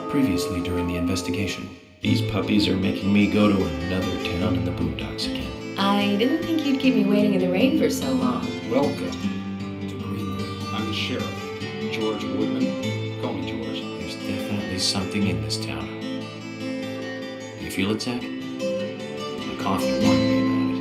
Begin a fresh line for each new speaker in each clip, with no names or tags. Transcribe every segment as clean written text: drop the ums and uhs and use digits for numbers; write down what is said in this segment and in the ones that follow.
previously during the investigation.
These puppies are making me go to another town in the boondocks again.
I didn't think you'd keep me waiting in the rain for so long.
Welcome to Greenwood. I'm the sheriff, George Woodman. Call me George.
There's definitely something in this town. You feel it, Zach? My coffee warned me about it.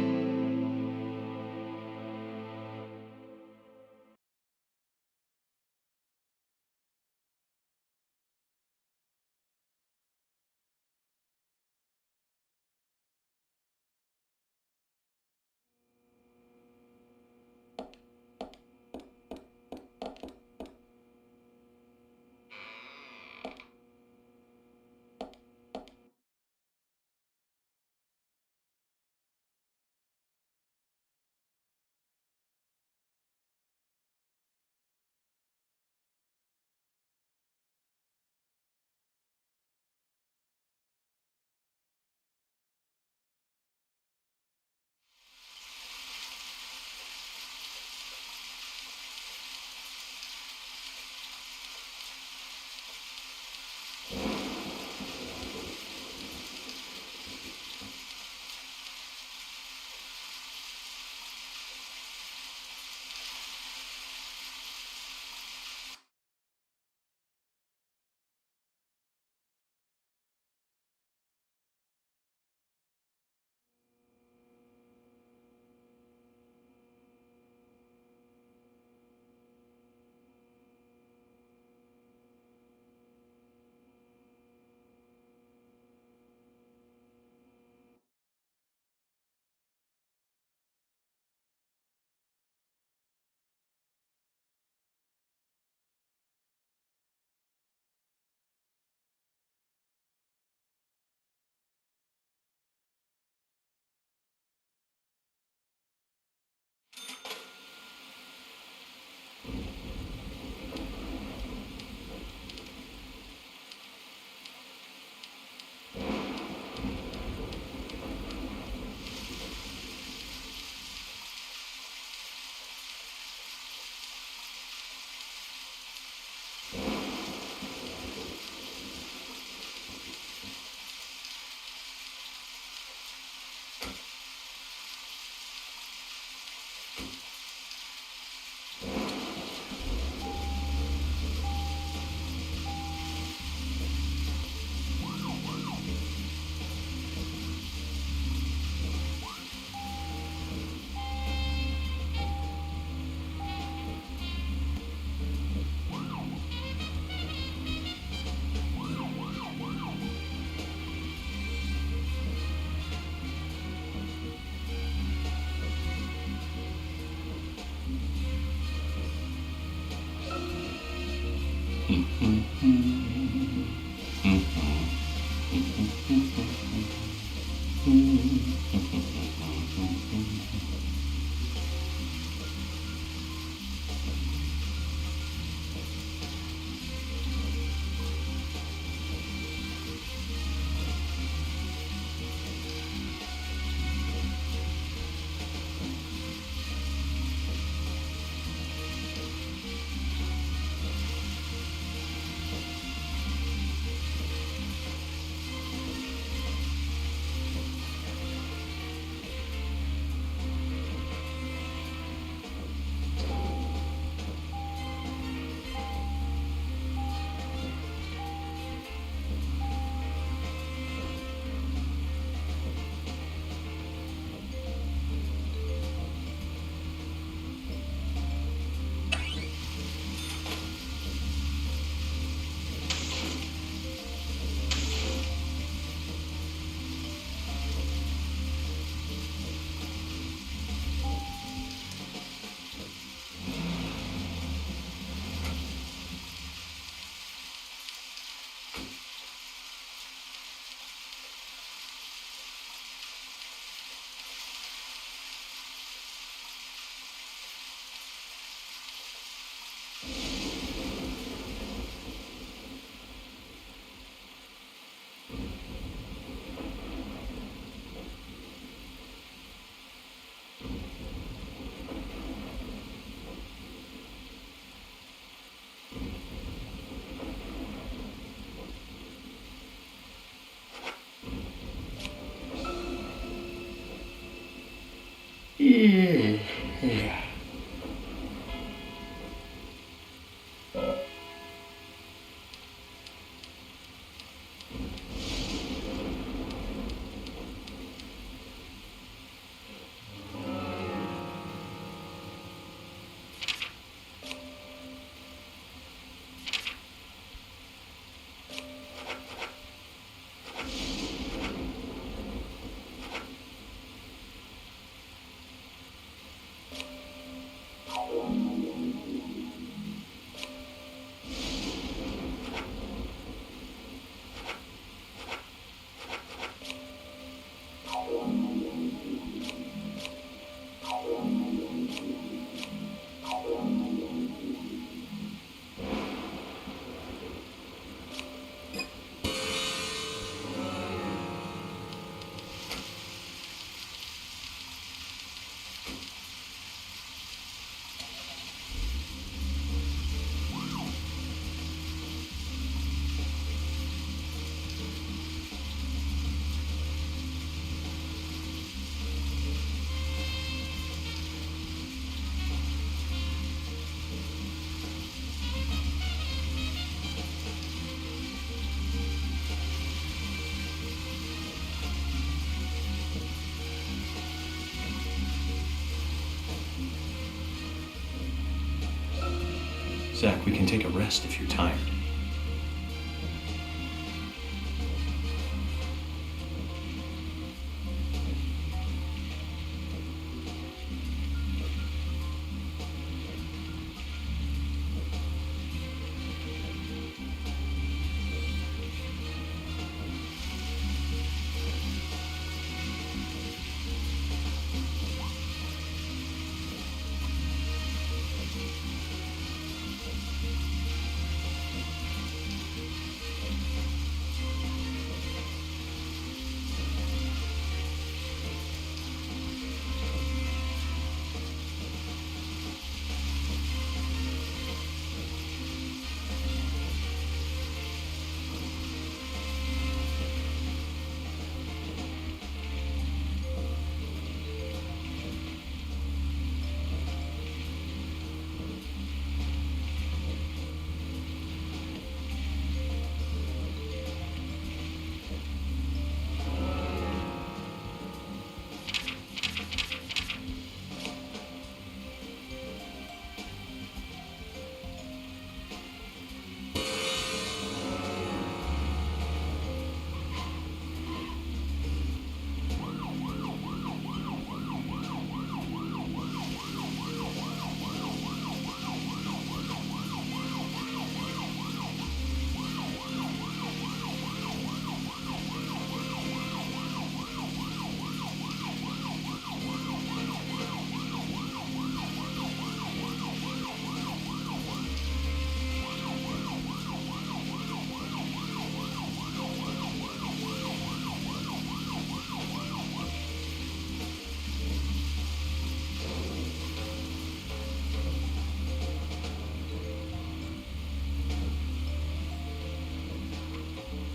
Zach, we can take a rest if you're tired.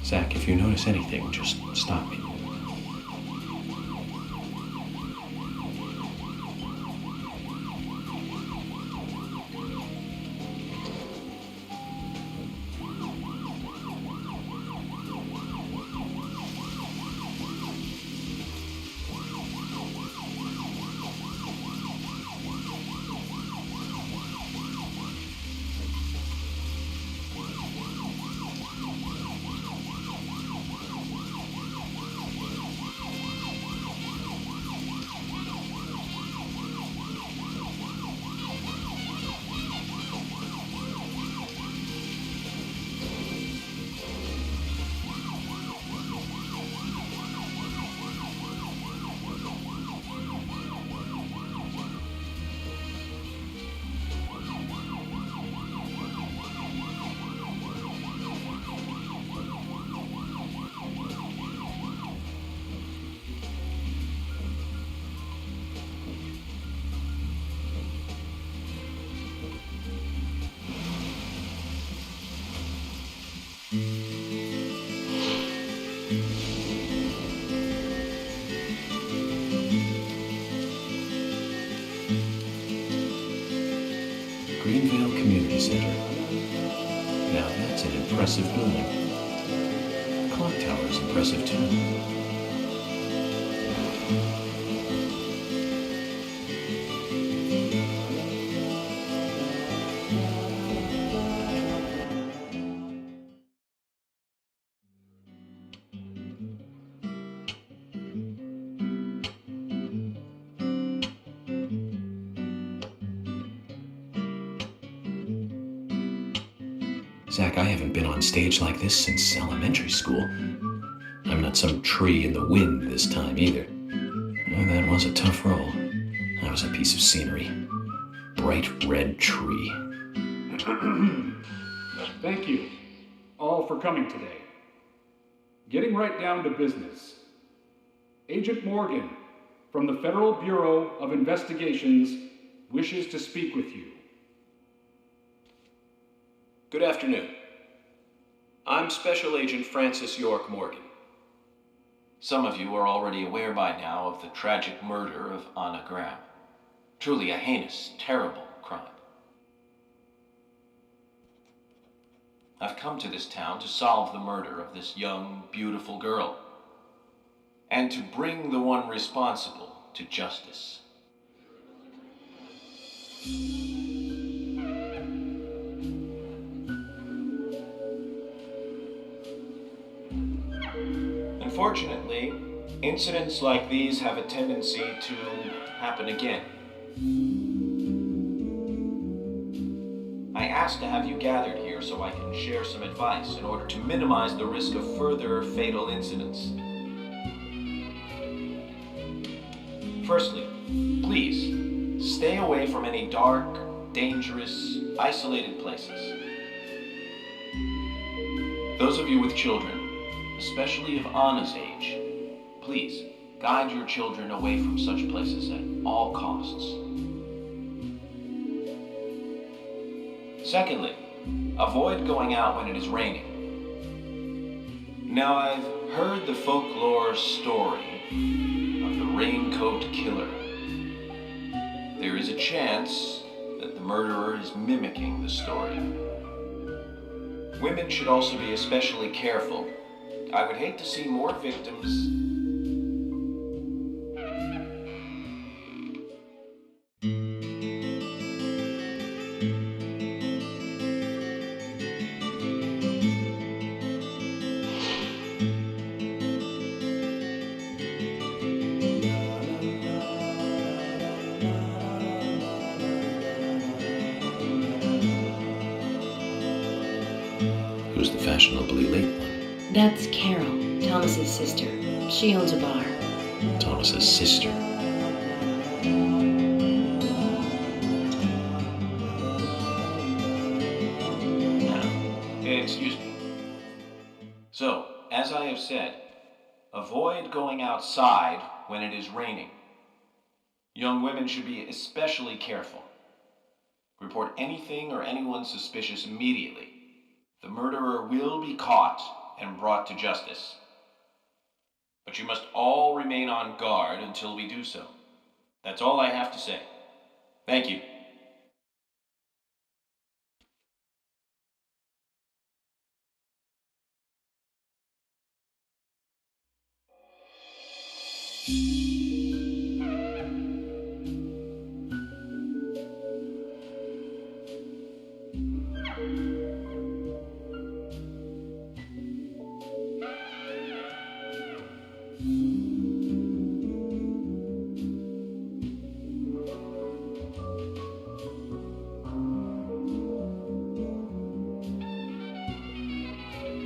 Zach, if you notice anything, just stop me. Now that's an impressive building. The clock tower is impressive too. Zach, I haven't been on stage like this since elementary school. I'm not some tree in the wind this time either. Oh, that was a tough role. That was a piece of scenery. Bright red tree.
Thank you all for coming today. Getting right down to business. Agent Morgan from the Federal Bureau of Investigations wishes to speak with you.
Good afternoon. I'm Special Agent Francis York Morgan. Some of you are already aware by now of the tragic murder of Anna Graham. Truly a heinous, terrible crime. I've come to this town to solve the murder of this young, beautiful girl, and to bring the one responsible to justice. Unfortunately, incidents like these have a tendency to happen again. I asked to have you gathered here so I can share some advice in order to minimize the risk of further fatal incidents. Firstly, please stay away from any dark, dangerous, isolated places. Those of you with children, especially of Anna's age, please guide your children away from such places at all costs. Secondly, avoid going out when it is raining. Now, I've heard the folklore story of the raincoat killer. There is a chance that the murderer is mimicking the story. Women should also be especially careful. I would hate to see more victims.
Who's the fashionably late one?
That's Carol, Thomas's sister. She owns a bar.
Thomas's sister.
Excuse me. So, as I have said, avoid going outside when it is raining. Young women should be especially careful. Report anything or anyone suspicious immediately. The murderer will be caught and brought to justice. But you must all remain on guard until we do so. That's all I have to say. Thank you.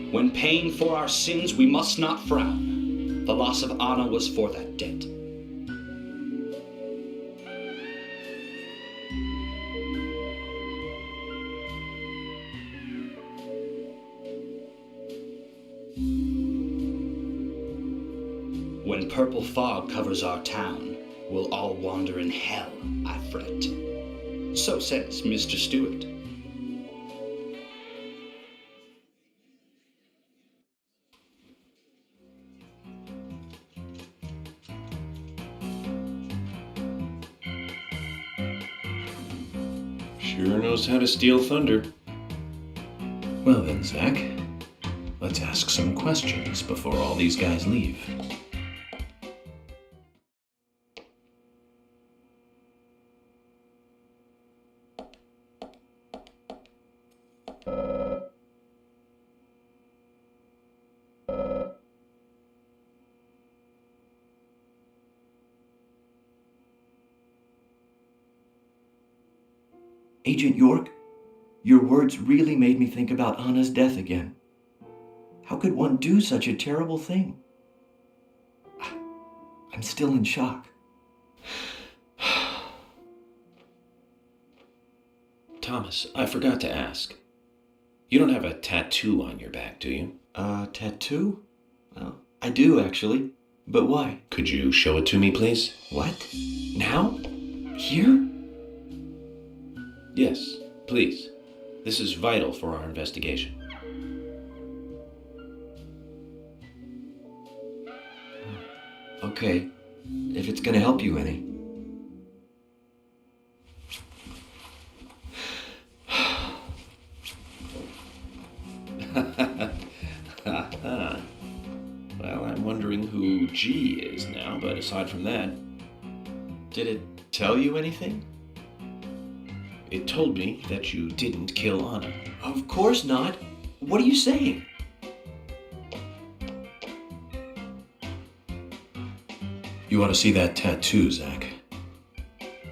When paying for our sins, we must not frown. The loss of Anna was for that debt. When purple fog covers our town, we'll all wander in hell, I fret. So says Mr. Stewart.
Sure knows how to steal thunder.
Well then, Zach, let's ask some questions before all these guys leave.
Agent York, your words really made me think about Anna's death again. How could one do such a terrible thing? I'm still in shock.
Thomas, I forgot to ask. You don't have a tattoo on your back, do you?
Tattoo? Well, I do, actually. But why?
Could you show it to me, please?
What? Now? Here?
Yes, please. This is vital for our investigation.
Okay, if it's gonna help you any.
Well, I'm wondering who G is now, but aside from that,
Did it tell you anything?
it told me that you didn't kill Anna.
Of course not. What are you saying?
You ought to see that tattoo, Zach.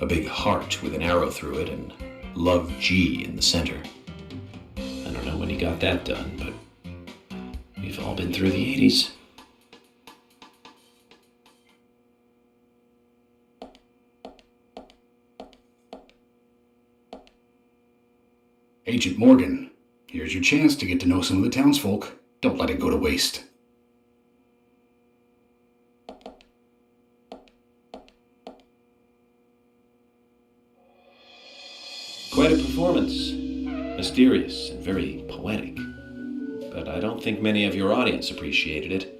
A big heart with an arrow through it and Love G in the center. I don't know when he got that done, but we've all been through the 80s.
Agent Morgan, here's your chance to get to know some of the townsfolk. Don't let it go to waste.
Quite a performance. Mysterious and very poetic. But I don't think many of your audience appreciated it.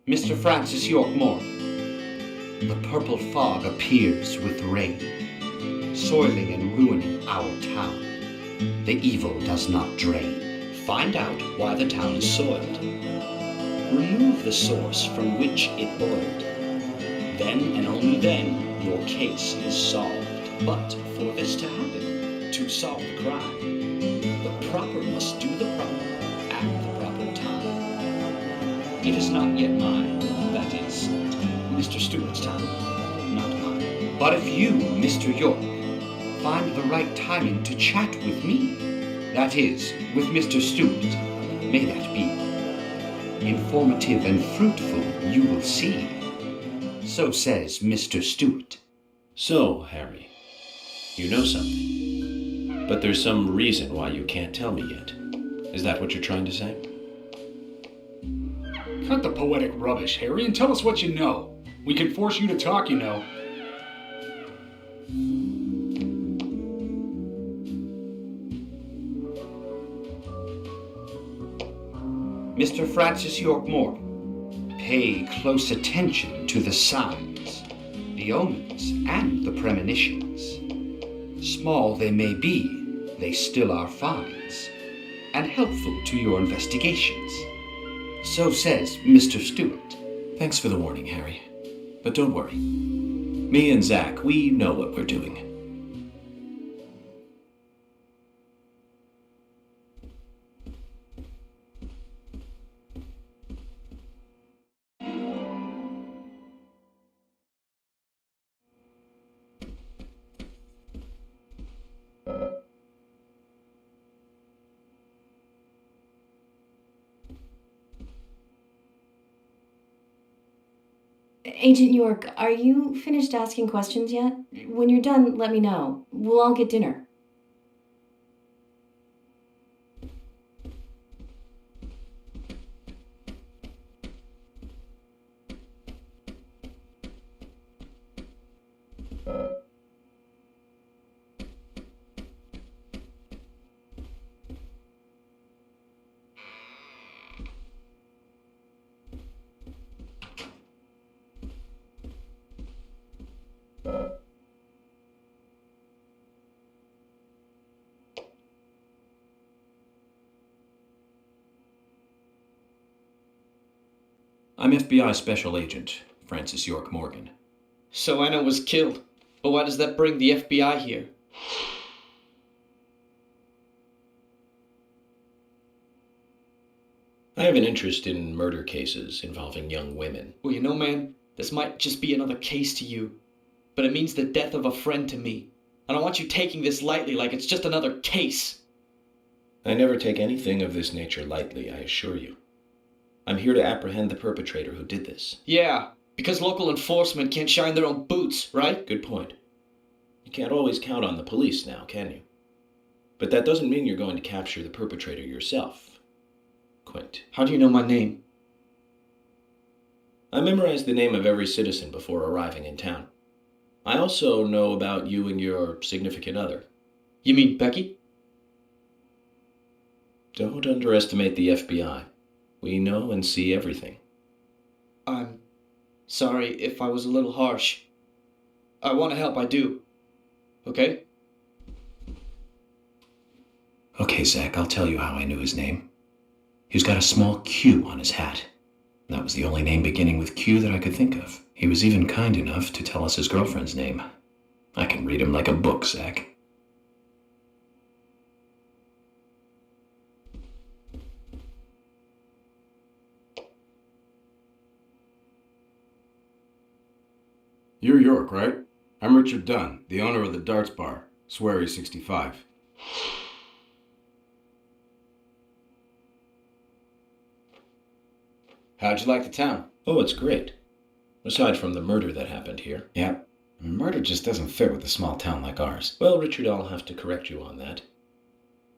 Mr. Francis York Morgan. The purple fog appears with rain, soiling and ruining our town. The evil does not drain. Find out why the town is soiled. Remove the source from which it boiled. Then and only then your case is solved. But for this to happen, to solve the crime, the proper must do the proper at the proper time. It is not yet mine, that is, Mr. Stewart's time, not mine. But if you, Mr. York, find the right timing to chat with me, that is, with Mr. Stewart, may that be informative and fruitful, you will see. So says Mr. Stewart.
So, Harry, you know something. But there's some reason why you can't tell me yet. Is that what you're trying to say?
Cut the poetic rubbish, Harry, and tell us what you know. We can force you to talk, you know.
Mr. Francis York Morgan, pay close attention to the signs, the omens, and the premonitions. Small they may be, they still are finds, and helpful to your investigations. So says Mr. Stewart.
Thanks for the warning, Harry. But don't worry. Me and Zach, we know what we're doing.
Agent York, are you finished asking questions yet? When you're done, let me know. We'll all get dinner.
I'm FBI Special Agent Francis York Morgan.
So Anna was killed. But why does that bring the FBI here?
I have an interest in murder cases involving young women.
Well, you know, man, this might just be another case to you. But it means the death of a friend to me. I don't want you taking this lightly like it's just another case.
I never take anything of this nature lightly, I assure you. I'm here to apprehend the perpetrator who did this.
Yeah, because local enforcement can't shine their own boots, right?
Good point. You can't always count on the police now, can you? But that doesn't mean you're going to capture the perpetrator yourself, Quint.
How do you know my name?
I memorized the name of every citizen before arriving in town. I also know about you and your significant other.
You mean Becky?
Don't underestimate the FBI. We know and see everything.
I'm sorry if I was a little harsh. I want to help, I do. Okay?
Okay, Zach, I'll tell you how I knew his name. He's got a small Q on his hat. That was the only name beginning with Q that I could think of. He was even kind enough to tell us his girlfriend's name. I can read him like a book, Zach.
You're York, right? I'm Richard Dunn, the owner of the Darts Bar, Swery 65. How'd you like the town?
Oh, it's great. Aside from the murder that happened here.
Yeah, murder just doesn't fit with a small town like ours.
Well, Richard, I'll have to correct you on that.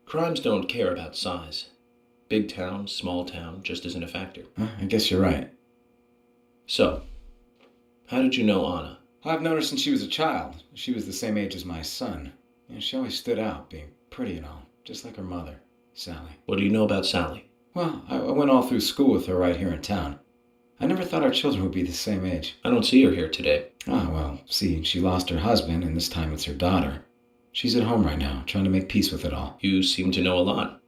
Crimes don't care about size. Big town, small town, just isn't a factor.
I guess you're right.
So, how did you know Anna?
I've known her since she was a child. She was the same age as my son. She always stood out, being pretty and all, just like her mother, Sally.
What do you know about Sally?
Well, I went all through school with her right here in town. I never thought our children would be the same age.
I don't see her here today.
Ah, well, see, she lost her husband, and this time it's her daughter. She's at home right now, trying to make peace with it all.
You seem to know a lot.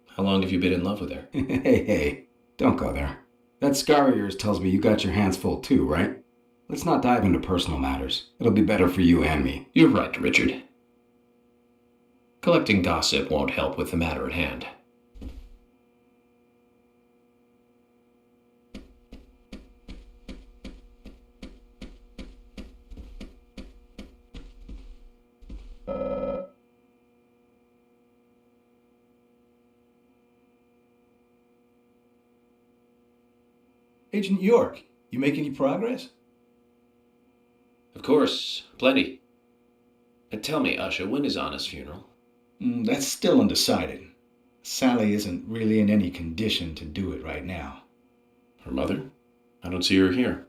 How long have you been in love with her?
Hey, don't go there. That scar of yours tells me you got your hands full too, right? Let's not dive into personal matters. It'll be better for you and me.
You're right, Richard. Collecting gossip won't help with the matter at hand.
Agent York, you make any progress?
Of course, plenty. Tell me, Usha, when is Anna's funeral?
That's still undecided. Sally isn't really in any condition to do it right now.
Her mother? I don't see her here.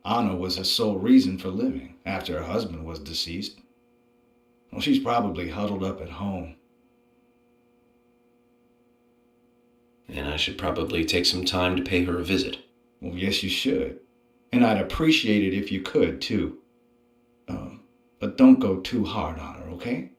Anna was her sole reason for living after her husband was deceased. Well, she's probably huddled up at home.
And I should probably take some time to pay her a visit.
Well, yes, you should. And I'd appreciate it if you could, too. But don't go too hard on her, okay?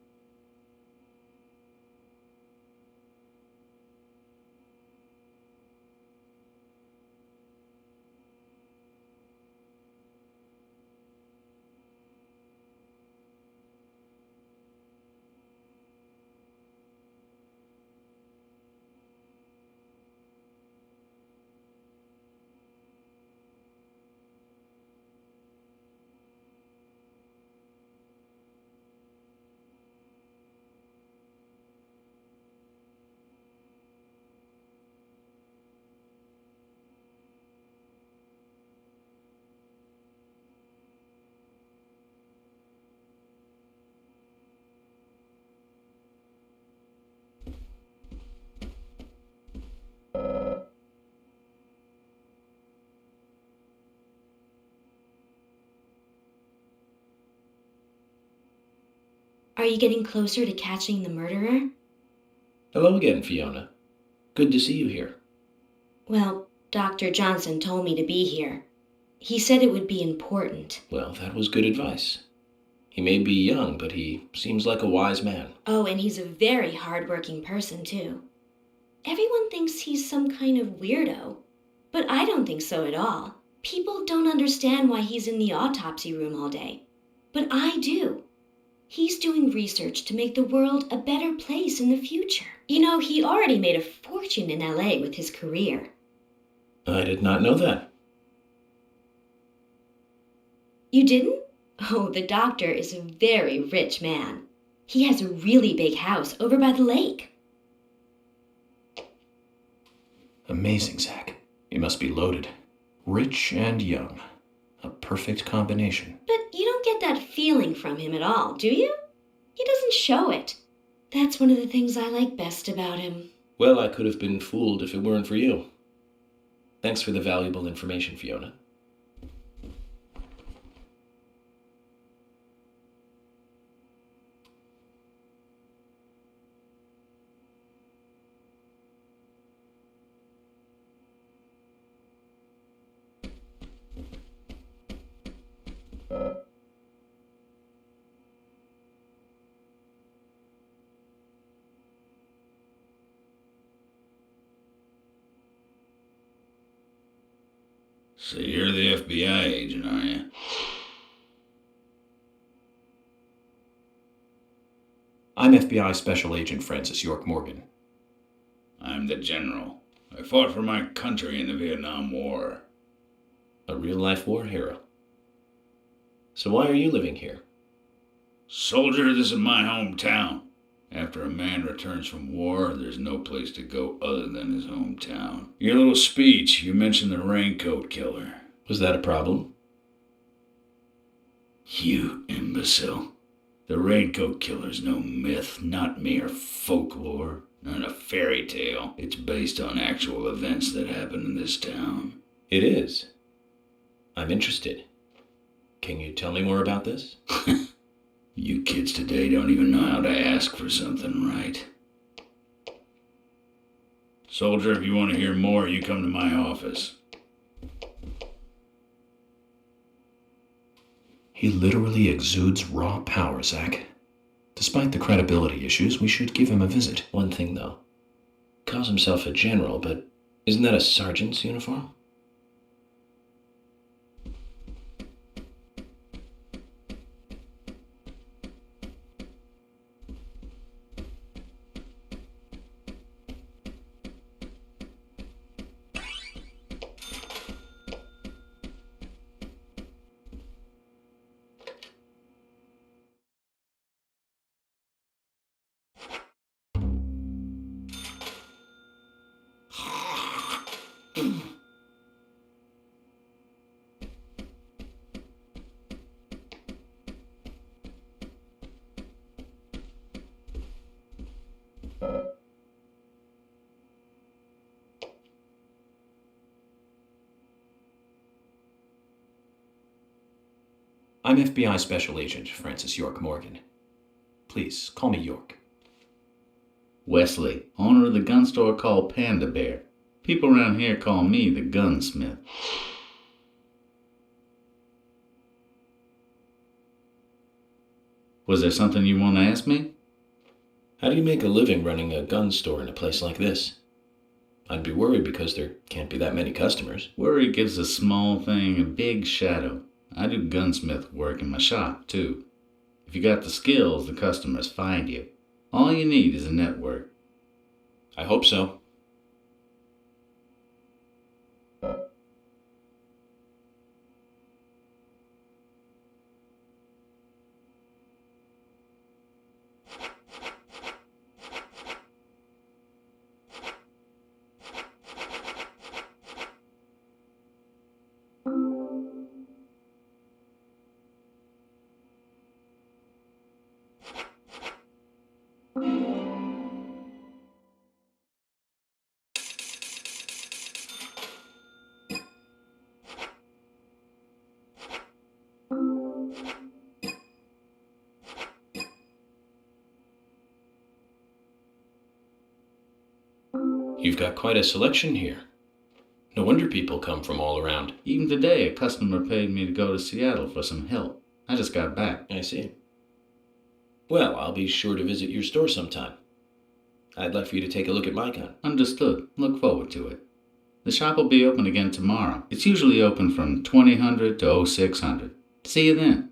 Are you getting closer to catching the murderer?
Hello again, Fiona. Good to see you here.
Well, Dr. Johnson told me to be here. He said it would be important.
Well, that was good advice. He may be young, but he seems like a wise man.
Oh, and he's a very hard-working person, too. Everyone thinks he's some kind of weirdo, but I don't think so at all. People don't understand why he's in the autopsy room all day, but I do. He's doing research to make the world a better place in the future. You know, he already made a fortune in LA with his career.
I did not know that.
You didn't? Oh, the doctor is a very rich man. He has a really big house over by the lake.
Amazing, Zach. You must be loaded. Rich and young. A perfect combination.
But you don't get that feeling from him at all, do you? He doesn't show it. That's one of the things I like best about him.
Well, I could have been fooled if it weren't for you. Thanks for the valuable information, Fiona.
So you're the FBI agent, are you?
I'm FBI Special Agent Francis York Morgan.
I'm the general. I fought for my country in the Vietnam War.
A real-life war hero. So why are you living here?
Soldier, this is my hometown. After a man returns from war, there's no place to go other than his hometown. Your little speech, you mentioned the raincoat killer.
Was that a problem?
You imbecile. The raincoat killer's no myth, not mere folklore, not a fairy tale. It's based on actual events that happened in this town.
It is. I'm interested. Can you tell me more about this?
You kids today don't even know how to ask for something right. Soldier, if you want to hear more, you come to my office.
He literally exudes raw power, Zach. Despite the credibility issues, we should give him a visit. One thing, though. Calls himself a general, but isn't that a sergeant's uniform? I'm FBI Special Agent Francis York Morgan. Please, call me York.
Wesley, owner of the gun store called Panda Bear. People around here call me the gunsmith. Was there something you want to ask me?
How do you make a living running a gun store in a place like this? I'd be worried because there can't be that many customers.
Worry gives a small thing a big shadow. I do gunsmith work in my shop, too. If you got the skills, the customers find you. All you need is a network.
I hope so. You've got quite a selection here. No wonder people come from all around.
Even today, a customer paid me to go to Seattle for some help. I just got back.
I see. Well, I'll be sure to visit your store sometime.
I'd like for you to take a look at my gun.
Understood. Look forward to it. The shop will be open again tomorrow. It's usually open from 2000 to 0600. See you then.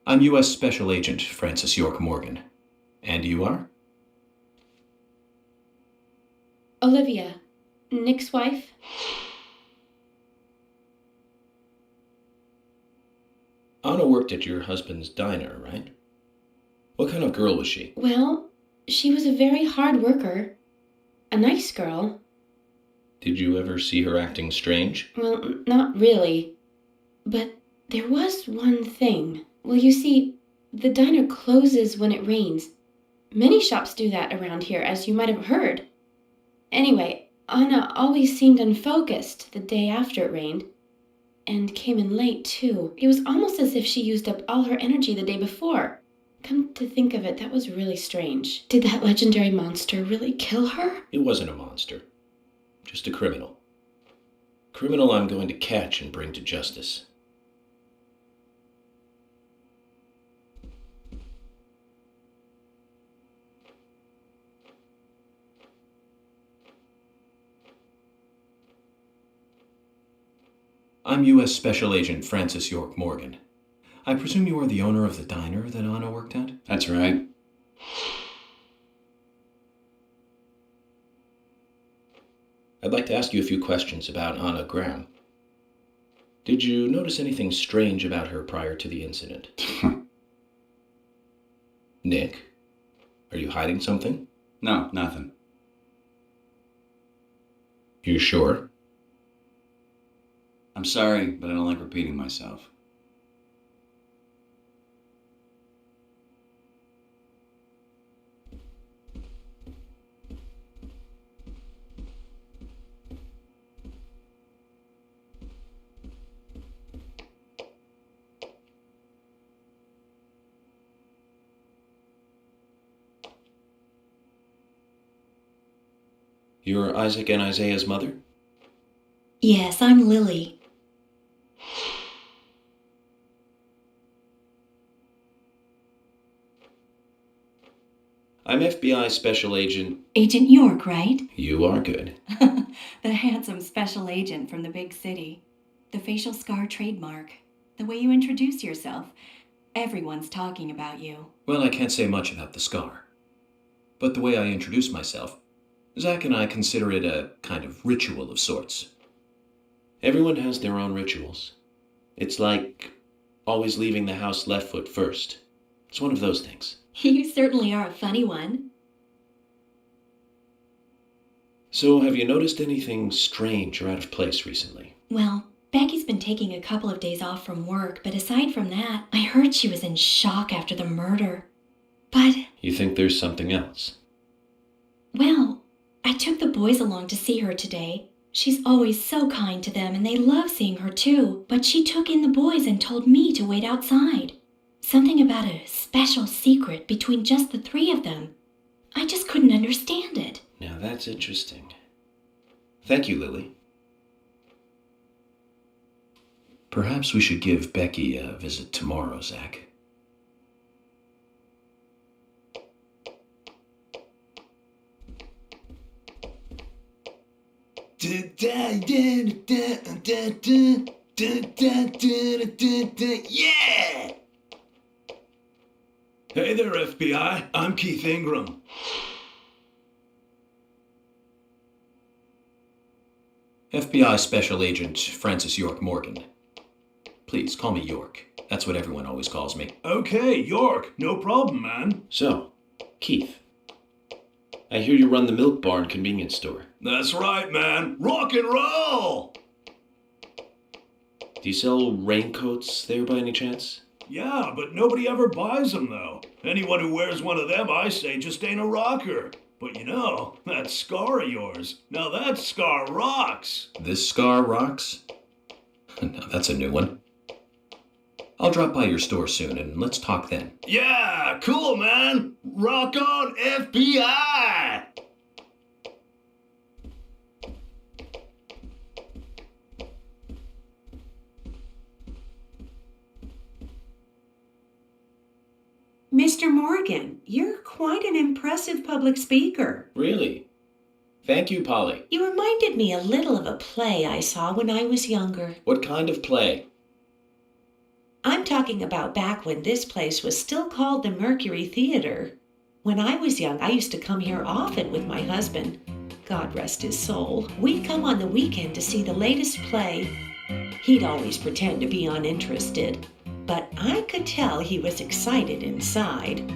I'm U.S. Special Agent Francis York Morgan. And you are?
Olivia, Nick's wife.
Anna worked at your husband's diner, right? What kind of girl was she?
Well, she was a very hard worker. A nice girl.
Did you ever see her acting strange?
Well, not really. But there was one thing. Well, you see, the diner closes when it rains. Many shops do that around here, as you might have heard. Anyway, Anna always seemed unfocused the day after it rained. And came in late, too. It was almost as if she used up all her energy the day before. Come to think of it, that was really strange. Did that legendary monster really kill her?
It wasn't a monster. Just a criminal. Criminal I'm going to catch and bring to justice. I'm U.S. Special Agent Francis York Morgan. I presume you are the owner of the diner that Anna worked at?
That's right.
I'd like to ask you a few questions about Anna Graham. Did you notice anything strange about her prior to the incident? Nick, are you hiding something?
No, nothing.
You sure?
I'm sorry, but I don't like repeating myself.
You're Isaac and Isaiah's mother?
Yes, I'm Lily.
I'm FBI Special Agent.
Agent York, right?
You are good.
The handsome special agent from the big city. The facial scar trademark. The way you introduce yourself. Everyone's talking about you.
Well, I can't say much about the scar. But the way I introduce myself, Zach and I consider it a kind of ritual of sorts. Everyone has their own rituals. It's like always leaving the house left foot first. It's one of those things.
You certainly are a funny one.
So, have you noticed anything strange or out of place recently?
Well, Becky's been taking a couple of days off from work, but aside from that, I heard she was in shock after the murder. But,
You think there's something else?
well, I took the boys along to see her today. She's always so kind to them, and they love seeing her too. But she took in the boys and told me to wait outside. Something about a special secret between just the three of them. I just couldn't understand it.
Now that's interesting. Thank you, Lily. Perhaps we should give Becky a visit tomorrow, Zach.
Yeah! Hey there, FBI. I'm Keith Ingram.
FBI Special Agent Francis York Morgan. Please, call me York. That's what everyone always calls me.
Okay, York. No problem, man.
So, Keith, I hear you run the Milk Barn convenience store.
That's right, man. Rock and roll!
Do you sell raincoats there by any chance?
Yeah, but nobody ever buys them, though. Anyone who wears one of them, I say, just ain't a rocker. But you know, that scar of yours, now that scar rocks.
This scar rocks? Now that's a new one. I'll drop by your store soon and let's talk then.
Yeah, cool, man. Rock on, FBI!
Mr. Morgan, you're quite an impressive public speaker.
Really? Thank you, Polly.
You reminded me a little of a play I saw when I was younger.
What kind of play?
I'm talking about back when this place was still called the Mercury Theater. When I was young, I used to come here often with my husband. God rest his soul. We'd come on the weekend to see the latest play. He'd always pretend to be uninterested, but I could tell he was excited inside.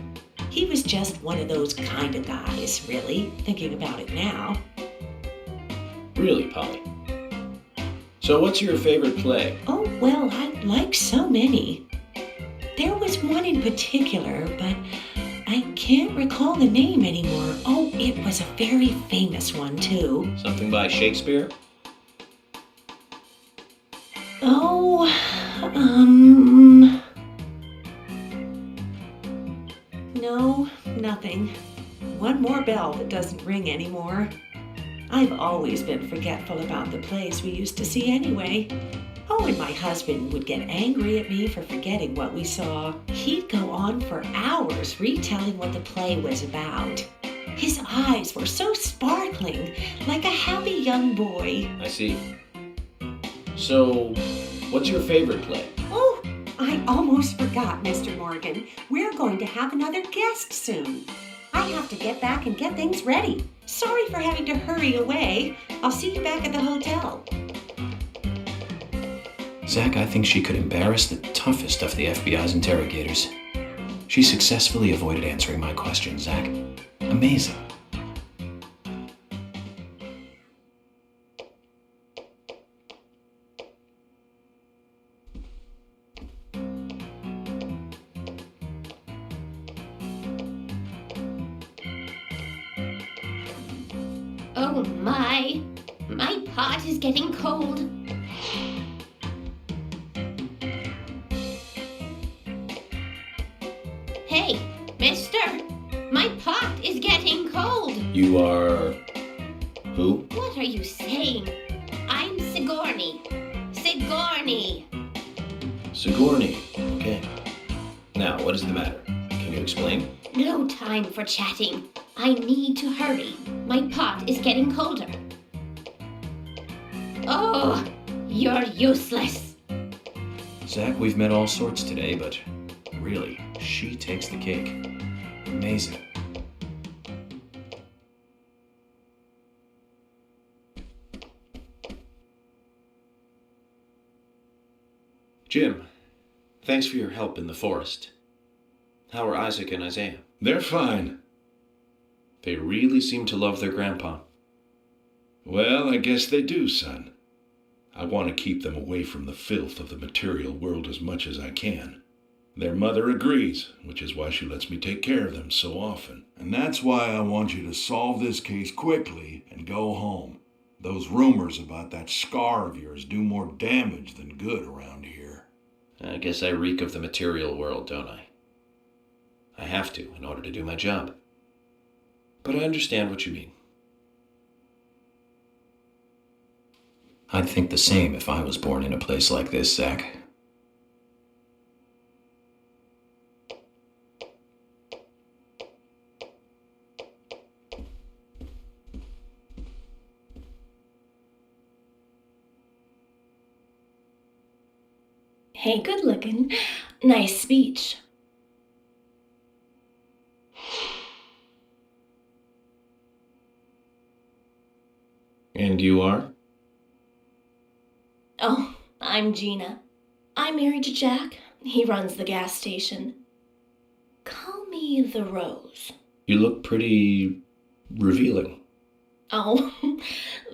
He was just one of those kind of guys, really, thinking about it now.
Really, Polly? So what's your favorite play?
Oh, well, I like so many. There was one in particular, but I can't recall the name anymore. Oh, it was a very famous one, too.
Something by Shakespeare?
Oh, no, nothing. One more bell that doesn't ring anymore. I've always been forgetful about the plays we used to see anyway. Oh, and my husband would get angry at me for forgetting what we saw. He'd go on for hours retelling what the play was about. His eyes were so sparkling, like a happy young boy.
I see. So, what's your favorite play?
Oh, I almost forgot, Mr. Morgan. We're going to have another guest soon. I have to get back and get things ready. Sorry for having to hurry away. I'll see you back at the hotel.
Zach, I think she could embarrass the toughest of the FBI's interrogators. She successfully avoided answering my question, Zach. Amazing.
Oh my! My pot is getting cold. Hey, mister! My pot is getting cold!
You are... who?
What are you saying? I'm Sigourney. Sigourney!
Sigourney. Okay. Now, what is the matter? Can you explain?
No time for chatting. I need to hurry. My pot is getting colder. Oh, you're useless.
Zach, we've met all sorts today, but really, she takes the cake. Amazing. Jim, thanks for your help in the forest. How are Isaac and Isaiah?
They're fine.
They really seem to love their grandpa.
Well, I guess they do, son. I want to keep them away from the filth of the material world as much as I can. Their mother agrees, which is why she lets me take care of them so often.
And that's why I want you to solve this case quickly and go home. Those rumors about that scar of yours do more damage than good around here.
I guess I reek of the material world, don't I? I have to in order to do my job. But I understand what you mean. I'd think the same if I was born in a place like this, Zach.
Hey, good looking. Nice speech.
And you are?
Oh, I'm Gina. I'm married to Jack. He runs the gas station. Call me the Rose.
You look pretty revealing.
Oh,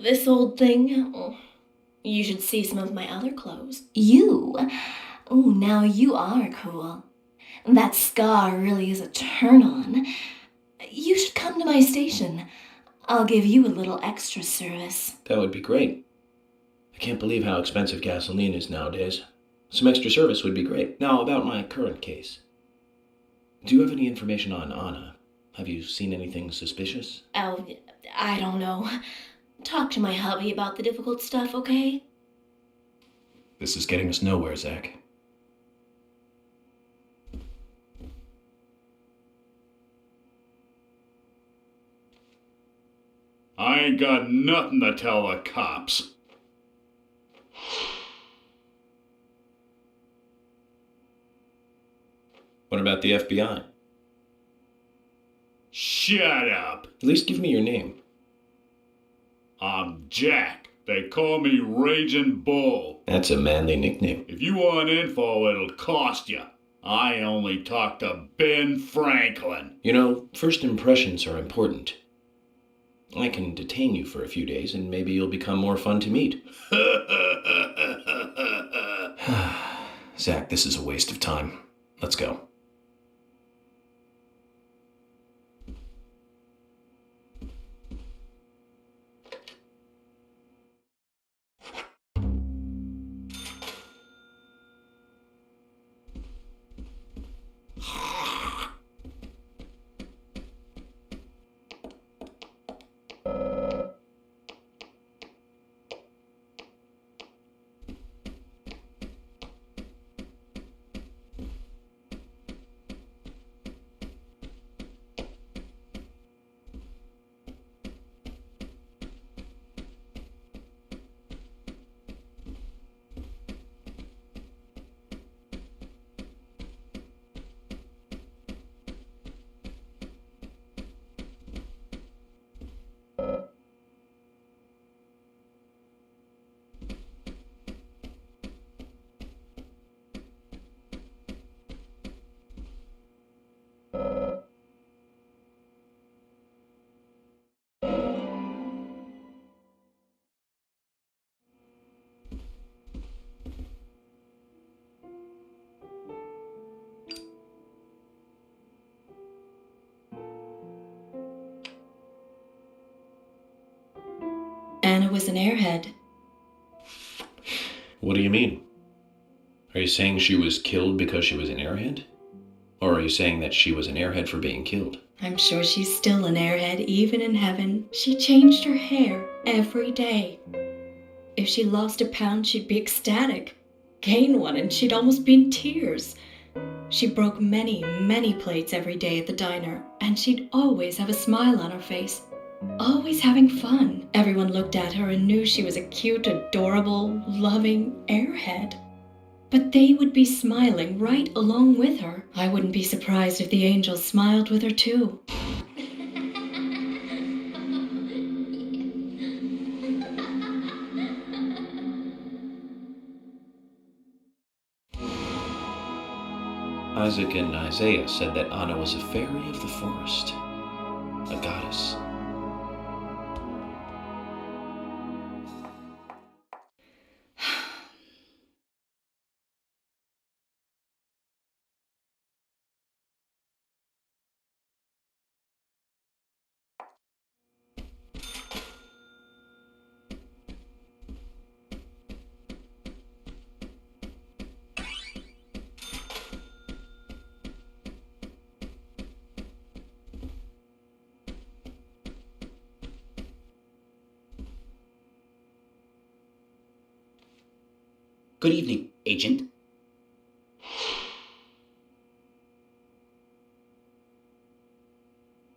this old thing. Oh, you should see some of my other clothes. You? Oh, now you are cool. That scar really is a turn on. You should come to my station. I'll give you a little extra service.
That would be great. I can't believe how expensive gasoline is nowadays. Some extra service would be great. Now, about my current case. Do you have any information on Anna? Have you seen anything suspicious?
Oh, I don't know. Talk to my hubby about the difficult stuff, okay?
This is getting us nowhere, Zach.
I ain't got nothing to tell the cops.
What about the FBI?
Shut up.
At least give me your name.
I'm Jack. They call me Raging Bull.
That's a manly nickname.
If you want info, it'll cost you. I only talk to Ben Franklin.
You know, first impressions are important. I can detain you for a few days and maybe you'll become more fun to meet. Zach, this is a waste of time. Let's go.
Anna was an airhead.
What do you mean? Are you saying she was killed because she was an airhead? Or are you saying that she was an airhead for being killed?
I'm sure she's still an airhead, even in heaven. She changed her hair every day. If she lost a pound, she'd be ecstatic. Gain one, and she'd almost be in tears. She broke many, many plates every day at the diner, and she'd always have a smile on her face. Always having fun. Everyone looked at her and knew she was a cute, adorable, loving airhead. But they would be smiling right along with her. I wouldn't be surprised if the angels smiled with her too.
Isaac and Isaiah said that Anna was a fairy of the forest, a goddess.
Good evening, Agent.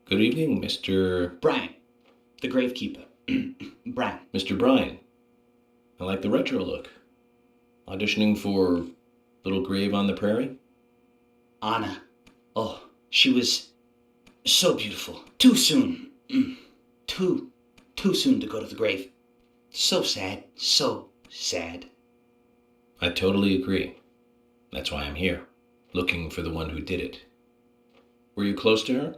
Good evening, Mr.
Brian, the gravekeeper. Brian.
Mr. Bryan. I like the retro look. Auditioning for Little Grave on the Prairie?
Anna. Oh, she was so beautiful. Too soon. Too soon to go to the grave. So sad. So sad.
I totally agree. That's why I'm here, looking for the one who did it. Were you close to her?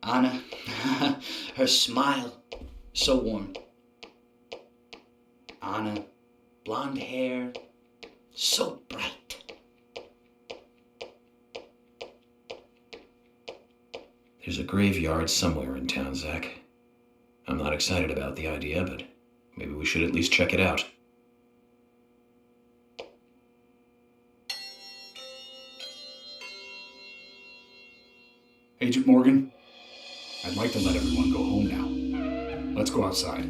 Anna, her smile, so warm. Anna, blonde hair, so bright.
There's a graveyard somewhere in town, Zach. I'm not excited about the idea, but maybe we should at least check it out.
Agent Morgan, I'd like to let everyone go home now. Let's go outside.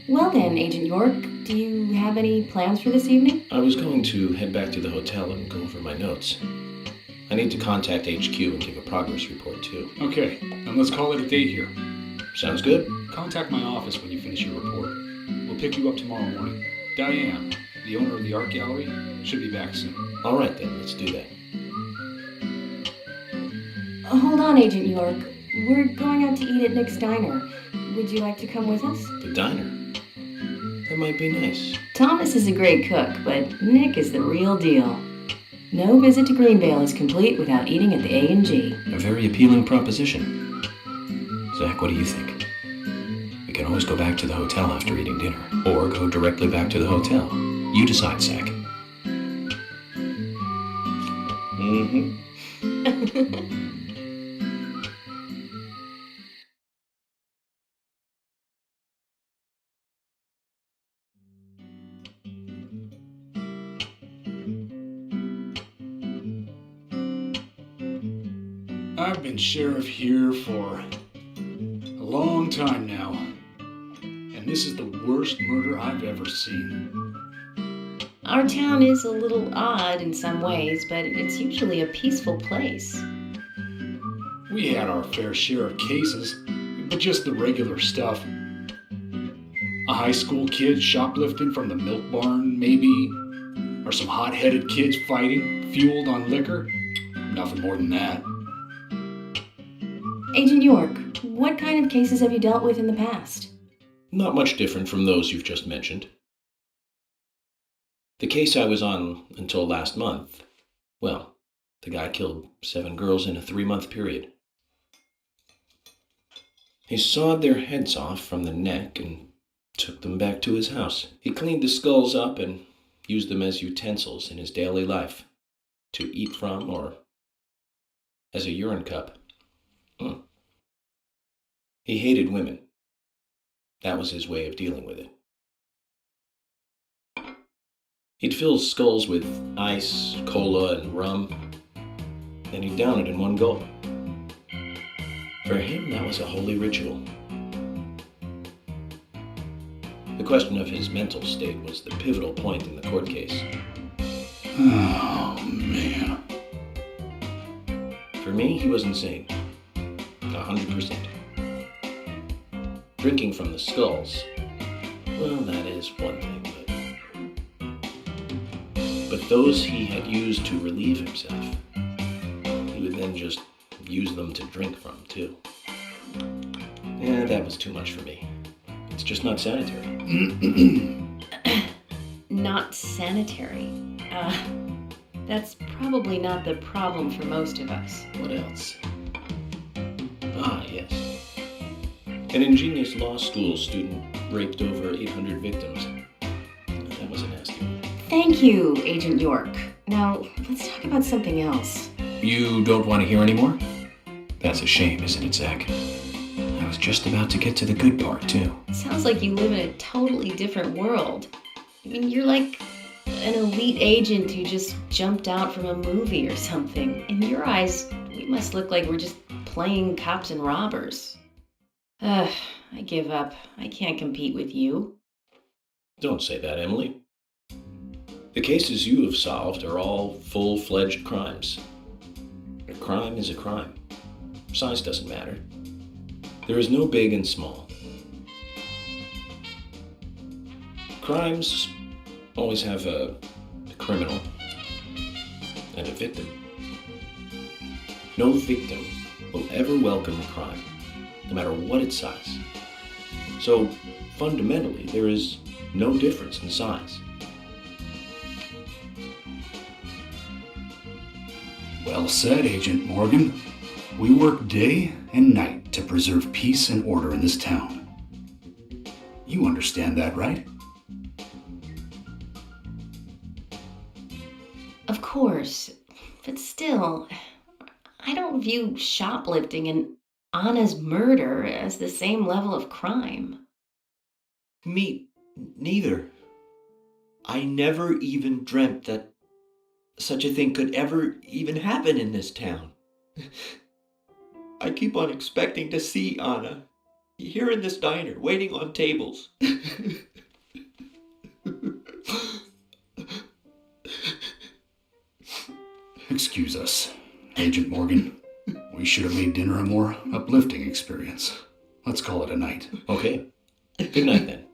Well then, Agent York, do you have any plans for this evening?
I was going to head back to the hotel and go over my notes. I need to contact HQ and give a progress report, too.
Okay, then let's call it a day here.
Sounds good.
Contact my office when you finish your report. We'll pick you up tomorrow morning. Diane, the owner of the art gallery, should be back soon.
All right, then. Let's do that.
Hold on, Agent York. We're going out to eat at Nick's Diner. Would you like to come with us?
The diner. That might be nice.
Thomas is a great cook, but Nick is the real deal. No visit to Greenvale is complete without eating at the A&G.
A very appealing proposition. Zach, what do you think? We can always go back to the hotel after eating dinner, or go directly back to the hotel. You decide, Zach.
I've been sheriff here for a long time now, and this is the worst murder I've ever seen.
Our town is a little odd in some ways, but it's usually a peaceful place.
We had our fair share of cases, but just the regular stuff. A high school kid shoplifting from the milk barn, maybe, or some hot-headed kids fighting, fueled on liquor. Nothing more than that.
Agent York, what kind of cases have you dealt with in the past?
Not much different from those you've just mentioned. The case I was on until last month, well, the guy killed 7 girls in a 3-month period. He sawed their heads off from the neck and took them back to his house. He cleaned the skulls up and used them as utensils in his daily life, to eat from or as a urine cup. He hated women. That was his way of dealing with it. He'd fill skulls with ice, cola, and rum, then he'd down it in one gulp. For him, that was a holy ritual. The question of his mental state was the pivotal point in the court case.
Oh, man.
For me, he was insane. 100%. Drinking from the skulls, well, that is one thing, but those he had used to relieve himself, he would then just use them to drink from, too. Yeah, that was too much for me. It's just not sanitary.
Not sanitary. That's probably not the problem for most of us.
What else? Ah, yes. An ingenious law school student raped over 800 victims. That was a nasty one.
Thank you, Agent York. Now, let's talk about something else.
You don't want to hear anymore? That's a shame, isn't it, Zach? I was just about to get to the good part, too.
It sounds like you live in a totally different world. I mean, you're like an elite agent who just jumped out from a movie or something. In your eyes, we must look like we're just playing cops and robbers. I give up. I can't compete with you.
Don't say that, Emily. The cases you have solved are all full-fledged crimes. A crime is a crime. Size doesn't matter. There is no big and small. Crimes always have a criminal and a victim. No victim will ever welcome a crime, no matter what its size. So, fundamentally, there is no difference in size.
Well said, Agent Morgan. We work day and night to preserve peace and order in this town. You understand that, right?
Of course, but still, I don't view shoplifting and Anna's murder as the same level of crime.
Me neither. I never even dreamt that such a thing could ever even happen in this town. I keep on expecting to see Anna here in this diner, waiting on tables.
Excuse us, Agent Morgan. We should have made dinner a more uplifting experience. Let's call it a night.
Okay. Good night, then.